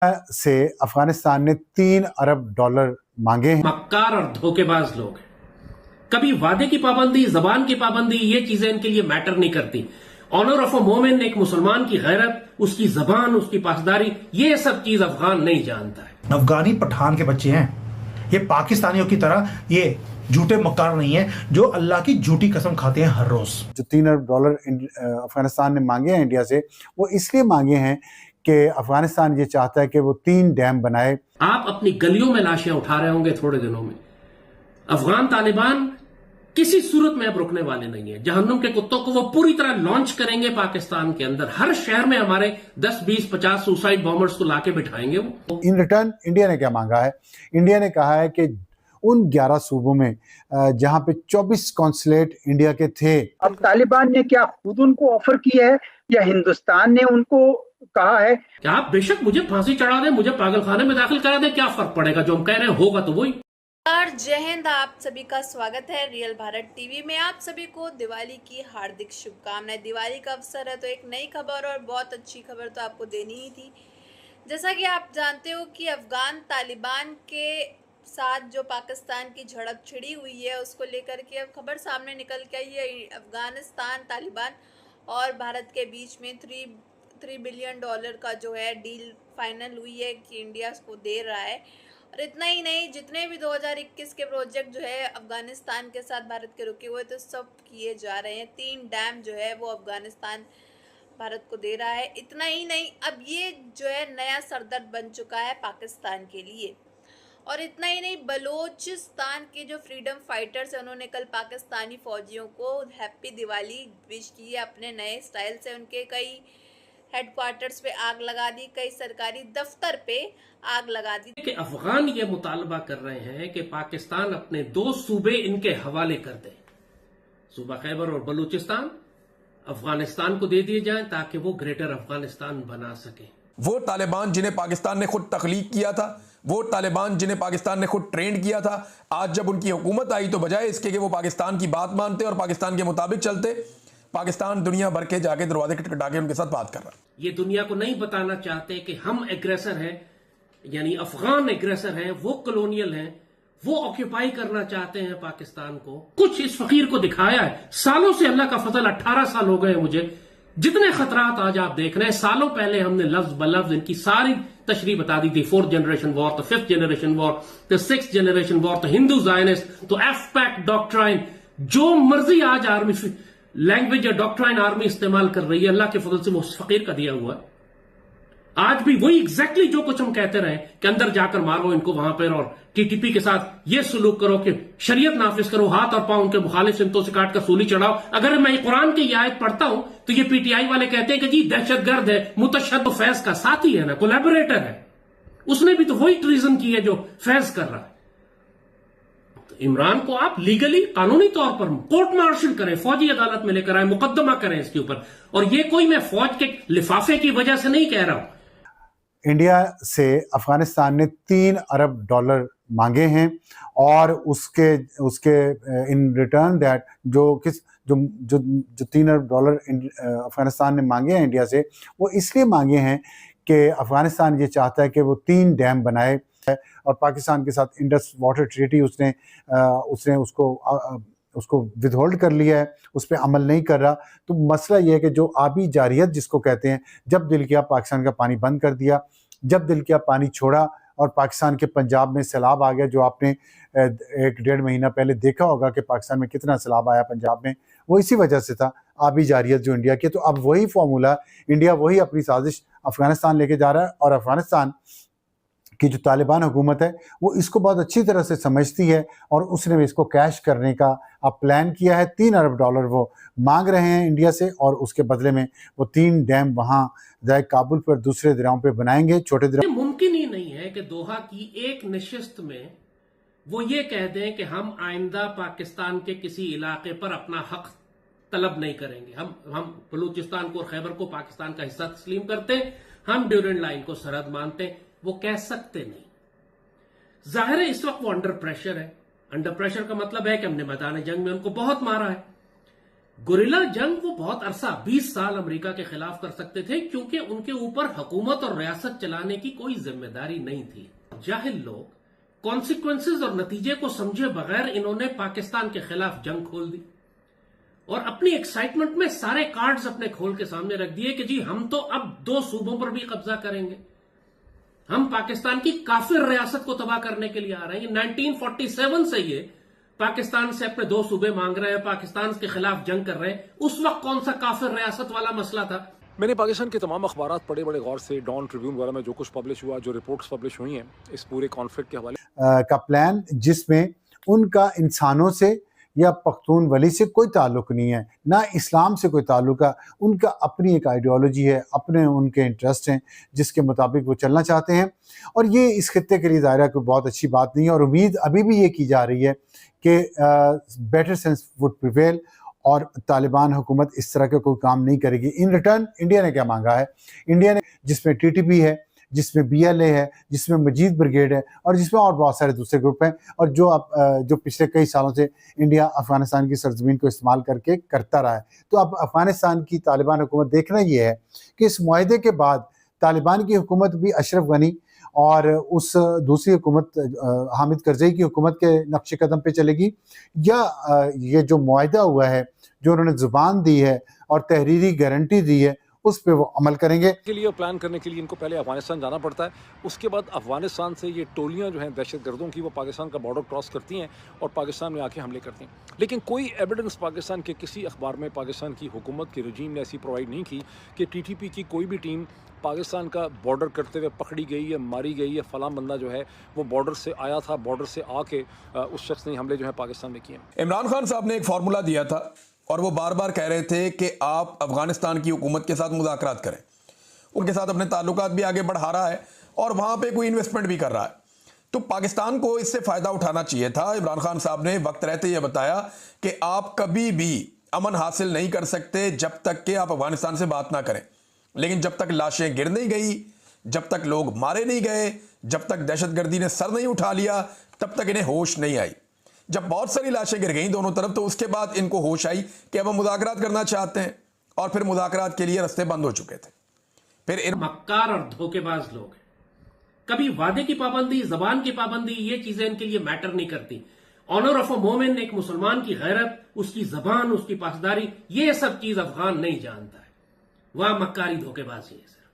से अफगानिस्तान ने $3 अरब मांगे हैं। मक्कार और धोखेबाज लोग हैं। कभी वादे की पाबंदी, जबान की पाबंदी, ये चीजें इनके लिए मैटर नहीं करती। ऑनर ऑफ अ मोमिन, एक मुसलमान की गैरत, उसकी जबान, उसकी पासदारी, ये सब चीज अफगान नहीं जानता है। अफगानी पठान के बच्चे हैं, ये पाकिस्तानियों की तरह ये झूठे मक्कार नहीं है जो अल्लाह की झूठी कसम खाते हैं हर रोज। जो $3 अरब अफगानिस्तान ने मांगे हैं इंडिया से, वो इसलिए मांगे हैं कि अफगानिस्तान ये चाहता है कि वो 3 डैम बनाए। आप अपनी गलियों में लाशें उठा रहे होंगे थोड़े दिनों में। अफगान तालिबान किसी सूरत में अब रुकने वाले नहीं है। जहन्नुम के कुत्तों को वो पूरी तरह लॉन्च करेंगे पाकिस्तान के अंदर। हर शहर में हमारे 10, 20, 50 सुसाइड बॉम्बर्स को लाके बिठाएंगे वो। इन रिटर्न इंडिया ने क्या मांगा है? इंडिया ने कहा है कि उन 11 सूबों में जहां पे 24 कॉन्सुलेट इंडिया के थे, अब तालिबान ने क्या खुद उनको ऑफर किया है या हिंदुस्तान ने उनको कहा है कि आप बेशक मुझे फांसी चढ़ा दें, मुझे पागलखाने में दाखिल करा दें, क्या फर्क पड़ेगा? जो हम कह रहे हैं होगा तो वही। जय हिंद, आप सभी का स्वागत है रियल भारत टीवी में। आप सभी को दिवाली की हार्दिक शुभकामनाएं। दिवाली का अवसर है तो एक नई खबर और बहुत अच्छी खबर तो आपको देनी ही थी। जैसा कि आप जानते हो कि अफगान तालिबान के साथ जो पाकिस्तान की झड़प छिड़ी हुई है, उसको लेकर के अब खबर सामने निकल के आई है। अफगानिस्तान, तालिबान और भारत के बीच में $3 बिलियन का जो है डील फाइनल हुई है कि इंडिया को दे रहा है। और इतना ही नहीं, जितने भी 2021 के प्रोजेक्ट जो है अफगानिस्तान के साथ भारत के रुके हुए तो सब किए जा रहे हैं। 3 डैम जो है वो अफगानिस्तान भारत को दे रहा है। इतना ही नहीं, अब ये जो है नया सरदर्द बन चुका है पाकिस्तान के लिए। और इतना ही नहीं, बलोचिस्तान के जो फ्रीडम फाइटर्स हैं उन्होंने कल पाकिस्तानी फौजियों को हैप्पी दिवाली विश की है अपने नए स्टाइल से। उनके कई हेडक्वार्टर्स पे आग लगा दी, कई सरकारी दफ्तर पे आग लगा दी। कि अफगान ये मुतालबा कर रहे हैं कि पाकिस्तान अपने 2 सूबे इनके हवाले कर दे। सूबा खैबर और बलूचिस्तान अफगानिस्तान को दे दिए जाएं ताकि वो ग्रेटर अफगानिस्तान बना सके। वो तालिबान जिन्हें पाकिस्तान ने खुद तख्लीक किया था, वो तालिबान जिन्हें पाकिस्तान ने खुद ट्रेंड किया था, आज जब उनकी हुकूमत आई तो बजाय इसके कि वो पाकिस्तान की बात मानते और पाकिस्तान के मुताबिक चलते, पाकिस्तान दुनिया भर के जाके दरवाजे खटखटा के उनके साथ बात कर रहा है। ये दुनिया को नहीं बताना चाहते कि हम एग्रेसर हैं, यानी अफगान एग्रेसर हैं, वो कॉलोनियल हैं, वो ऑक्यूपाई करना चाहते हैं पाकिस्तान को। कुछ इस फकीर को दिखाया है सालों से, अल्लाह का फजल 18 साल हो गए मुझे। जितने खतरात आज आप देख रहे हैं, सालों पहले हमने लफ्ज बलफ्ज इनकी सारी तशरीह बता दी थी। 4th जनरेशन वॉर, तो 5th जनरेशन वॉर, तो 6th जनरेशन वॉर, तो हिंदू जायनिस्ट, तो एफ-पैक डॉक्ट्राइन, जो मर्जी आज आर्मी लैंग्वेज या डॉक्ट्राइन आर्मी इस्तेमाल कर रही है, अल्लाह के फजल से वो उस फकीर का दिया हुआ है। आज भी वही एग्जैक्टली जो कुछ हम कहते रहे कि अंदर जाकर मारो इनको वहां पर, और टीटीपी के साथ ये सलूक करो कि शरीयत नाफिज करो, हाथ और पांव उनके मुखालिफ सिमतों से काट कर सूली चढ़ाओ। अगर मैं कुरान की आयत पढ़ता हूं तो ये पीटीआई वाले कहते हैं कि जी दहशतगर्द है, मुतशद्दिद। तो फैज का साथी है ना, कोलैबोरेटर है, उसने भी तो वही ट्रीजन की है जो फैज कर रहा है। तो इमरान को आप लीगली, कानूनी तौर पर कोर्ट मार्शल करें, फौजी अदालत में लेकर आए, मुकदमा करें इसके ऊपर। और ये कोई मैं फौज के लिफाफे की वजह से नहीं कह रहा हूं। इंडिया से अफगानिस्तान ने $3 अरब मांगे हैं और उसके इन रिटर्न दैट जो $3 अरब अफगानिस्तान ने मांगे हैं इंडिया से, वो इसलिए मांगे हैं कि अफगानिस्तान ये चाहता है कि वो 3 डैम बनाए और पाकिस्तान के साथ इंडस वाटर ट्रीटी उसने उसको विदहोल्ड कर लिया है, उस पर अमल नहीं कर रहा। तो मसला यह है कि जो आबी जारियत जिसको कहते हैं, जब दिल किया पाकिस्तान का पानी बंद कर दिया, जब दिल किया पानी छोड़ा और पाकिस्तान के पंजाब में सैलाब आ गया, जो आपने 1-1.5 महीना पहले देखा होगा कि पाकिस्तान में कितना सैलाब आया पंजाब में, वो इसी वजह से था, आबी जारियत जो इंडिया की। तो अब वही फॉर्मूला, इंडिया वही अपनी साजिश अफगानिस्तान लेके जा रहा है और अफगानिस्तान कि जो तालिबान हुकूमत है वो इसको बहुत अच्छी तरह से समझती है और उसने भी इसको कैश करने का अब प्लान किया है। $3 अरब वो मांग रहे हैं इंडिया से और उसके बदले में वो 3 डैम वहाँ दरिया काबुल पर, दूसरे दरियाओं पे बनाएंगे, छोटे दरिया। मुमकिन ही नहीं है कि दोहा की एक नशिस्त में वो ये कह दें कि हम आइंदा पाकिस्तान के किसी इलाके पर अपना हक तलब नहीं करेंगे। हम बलूचिस्तान को और खैबर को पाकिस्तान का हिस्सा तस्लीम करते हैं, हम ड्यूरेंट लाइन को सरहद मानते हैं। वो कह सकते नहीं। जाहिर है इस वक्त वो अंडर प्रेशर है। अंडर प्रेशर का मतलब है कि हमने मैदान जंग में उनको बहुत मारा है। गुरिल्ला जंग वो बहुत अरसा 20 साल अमेरिका के खिलाफ कर सकते थे, क्योंकि उनके ऊपर हुकूमत और रियासत चलाने की कोई जिम्मेदारी नहीं थी। जाहिल लोग कॉन्सिक्वेंसेज और नतीजे को समझे बगैर इन्होंने पाकिस्तान के खिलाफ जंग खोल दी और अपनी एक्साइटमेंट में सारे कार्ड्स अपने खोल के सामने रख दिए कि जी हम तो अब 2 सूबों पर भी कब्जा करेंगे, हम पाकिस्तान की काफिर रियासत को तबाह करने के लिए आ रहे हैं। 1947 से ये पाकिस्तान से अपने 2 सूबे मांग रहे हैं, पाकिस्तान के खिलाफ जंग कर रहे हैं। उस वक्त कौन सा काफिर रियासत वाला मसला था? मैंने पाकिस्तान के तमाम अखबारात पढ़े बड़े गौर से, डॉन ट्रिब्यून वगैरह में जो कुछ पब्लिश हुआ, जो रिपोर्ट्स पब्लिश हुई हैं इस पूरे कॉन्फ्लिक्ट के हवाले का प्लान, जिसमें उनका इंसानों से या पख्तूनवली से कोई ताल्लुक नहीं है, ना इस्लाम से कोई ताल्लुक है। उनका अपनी एक आइडियोलॉजी है, अपने उनके इंटरेस्ट हैं जिसके मुताबिक वो चलना चाहते हैं, और ये इस खित्ते के लिए ज़ाहिर है कोई बहुत अच्छी बात नहीं है। और उम्मीद अभी भी ये की जा रही है कि बेटर सेंस वुड प्रिवेल और तालिबान हुकूमत इस तरह का कोई काम नहीं करेगी। इन रिटर्न इंडिया ने क्या मांगा है? इंडिया ने, जिसमें टीटीपी है, जिसमें बीएलए है, जिसमें मजीद ब्रिगेड है और जिसमें और बहुत सारे दूसरे ग्रुप हैं, और जो पिछले कई सालों से इंडिया अफगानिस्तान की सरजमीन को इस्तेमाल करके करता रहा है। तो अब अफगानिस्तान की तालिबान हुकूमत देखना ये है कि इस मुआहदे के बाद तालिबान की हुकूमत भी अशरफ गनी और उस दूसरी हुकूमत हामिद करज़ई की हुकूमत के नक्शे कदम पे चलेगी, या ये जो मुआहदा हुआ है, जो उन्होंने ज़ुबान दी है और तहरीरी गारंटी दी है, उस पे वो अमल करेंगे। के लिए प्लान करने के लिए इनको पहले अफगानिस्तान जाना पड़ता है। उसके बाद अफगानिस्तान से ये टोलियां जो हैं दहशतगर्दों की, वो पाकिस्तान का बॉर्डर क्रॉस करती हैं और पाकिस्तान में आके हमले करती हैं। लेकिन कोई एविडेंस पाकिस्तान के किसी अखबार में पाकिस्तान की हुकूमत की रजीम ने ऐसी प्रोवाइड नहीं की कि टीटीपी की कोई भी टीम पाकिस्तान का बॉर्डर करते हुए पकड़ी गई या मारी गई या फलां बंदा जो है वो बॉर्डर से आया था, बॉर्डर से आके उस शख्स ने हमले जो है पाकिस्तान में किए। इमरान खान साहब ने एक फार्मूला दिया था और वो बार बार कह रहे थे कि आप अफगानिस्तान की हुकूमत के साथ मुज़ाकरात करें, उनके साथ अपने ताल्लुकात भी आगे बढ़ा रहा है और वहाँ पे कोई इन्वेस्टमेंट भी कर रहा है। तो पाकिस्तान को इससे फ़ायदा उठाना चाहिए था। इमरान खान साहब ने वक्त रहते ये बताया कि आप कभी भी अमन हासिल नहीं कर सकते जब तक कि आप अफगानिस्तान से बात ना करें। लेकिन जब तक लाशें गिर नहीं गई, जब तक लोग मारे नहीं गए, जब तक दहशतगर्दी ने सर नहीं उठा लिया, तब तक इन्हें होश नहीं आई। जब बहुत सारी लाशें गिर गई दोनों तरफ, तो उसके बाद इनको होश आई कि अब हम मुज़ाकरात करना चाहते हैं, और फिर मुज़ाकरात के लिए रास्ते बंद हो चुके थे। फिर मक्कार और धोखेबाज लोग हैं। कभी वादे की पाबंदी, जबान की पाबंदी, ये चीजें इनके लिए मैटर नहीं करती। ऑनर ऑफ अ मोमिन, एक मुसलमान की गैरत, उसकी जबान, उसकी पासदारी, ये सब चीज अफगान नहीं जानता है। वह मक्कारी धोखेबाजी है सर,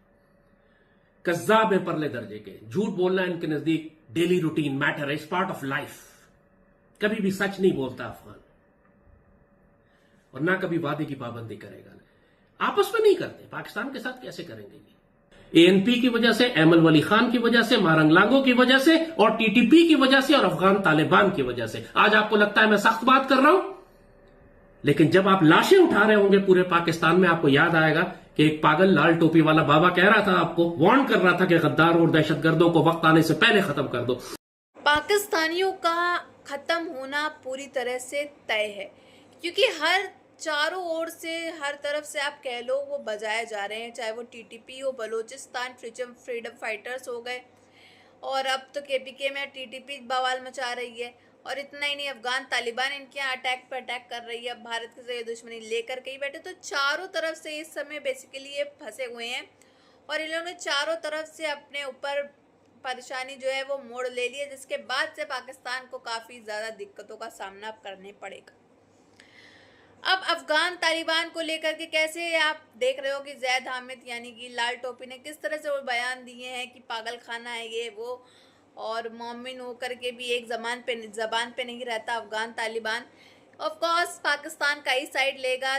कज़्ज़ाब है परले दर्जे के। झूठ बोलना इनके नजदीक डेली रूटीन मैटर है, इज पार्ट ऑफ लाइफ। कभी भी सच नहीं बोलता अफगान, और ना कभी वादे की पाबंदी करेगा। आपस में नहीं करते, पाकिस्तान के साथ कैसे करेंगे? एएनपी की वजह से, एमल वली खान की वजह से, मारंगलांगो की वजह से, और टीटीपी की वजह से, और अफगान तालिबान की वजह से। आज आपको लगता है मैं सख्त बात कर रहा हूं, लेकिन जब आप लाशें उठा रहे होंगे पूरे पाकिस्तान में, आपको याद आएगा कि एक पागल लाल टोपी वाला बाबा कह रहा था, आपको वार्न कर रहा था कि गद्दारों और दहशतगर्दों को वक्त आने से पहले खत्म कर दो। पाकिस्तानियों का खत्म होना पूरी तरह से तय है, क्योंकि हर चारों ओर से, हर तरफ से आप कह लो, वो बजाए जा रहे हैं। चाहे वो टीटीपी हो, बलूचिस्तान फ्रीडम फाइटर्स हो गए, और अब तो केपीके में टीटीपी बवाल मचा रही है। और इतना ही नहीं, अफगान तालिबान इनके यहाँ अटैक पर अटैक कर रही है। अब भारत से ये दुश्मनी लेकर के ही बैठे। तो चारों तरफ से इस समय बेसिकली ये फंसे हुए हैं, और इन्होंने चारों तरफ से अपने ऊपर परेशानी जो है वो मोड़ ले ली है, जिसके बाद से पाकिस्तान को काफ़ी ज़्यादा दिक्कतों का सामना करने पड़ेगा। अब अफगान तालिबान को लेकर के कैसे आप देख रहे हो कि जैद हामिद यानी कि लाल टोपी ने किस तरह से वो बयान दिए हैं कि पागल खाना है ये वो, और मोमिन होकर के भी एक जबान पे नहीं रहता अफगान तालिबान। ऑफ कोर्स पाकिस्तान का ही साइड लेगा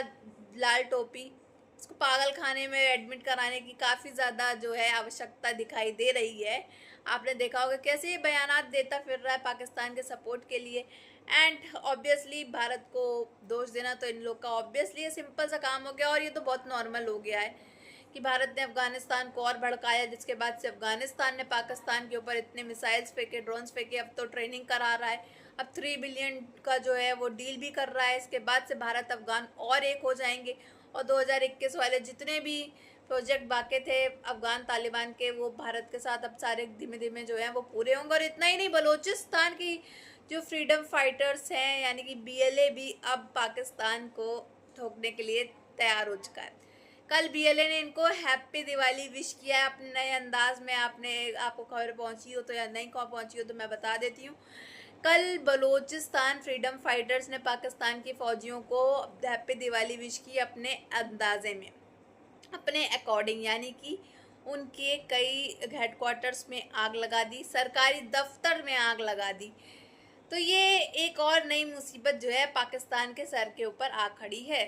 लाल टोपी। इसको पागल खाने में एडमिट कराने की काफ़ी ज़्यादा जो है आवश्यकता दिखाई दे रही है। आपने देखा होगा कैसे ये बयानात देता फिर रहा है पाकिस्तान के सपोर्ट के लिए। एंड ऑब्वियसली भारत को दोष देना तो इन लोग का ऑब्वियसली ये सिंपल सा काम हो गया, और ये तो बहुत नॉर्मल हो गया है कि भारत ने अफगानिस्तान को और भड़काया, जिसके बाद से अफगानिस्तान ने पाकिस्तान के ऊपर इतने मिसाइल्स फेंके, ड्रोन्स फेंके। अब तो ट्रेनिंग करा रहा है, अब 3 बिलियन का जो है वो डील भी कर रहा है। इसके बाद से भारत अफगान और एक हो जाएंगे, और 2021 वाले जितने भी प्रोजेक्ट बाकी थे अफगान तालिबान के, वो भारत के साथ अब सारे धीमे धीमे जो है वो पूरे होंगे। और इतना ही नहीं, बलूचिस्तान की जो फ्रीडम फाइटर्स हैं यानी कि बीएलए भी अब पाकिस्तान को ठोकने के लिए तैयार हो चुका है। कल बीएलए ने इनको हैप्पी दिवाली विश किया है अपने नए अंदाज में। आपको खबर पहुंची हो तो या नहीं पहुंची हो तो मैं बता देती हूँ। कल बलूचिस्तान फ्रीडम फाइटर्स ने पाकिस्तान की फौजियों को हैप्पी दिवाली विश की अपने अंदाजे में, अपने अकॉर्डिंग, यानी कि उनके कई हेडक्वार्टर्स में आग लगा दी, सरकारी दफ्तर में आग लगा दी। तो ये एक और नई मुसीबत जो है पाकिस्तान के सर के ऊपर आ खड़ी है।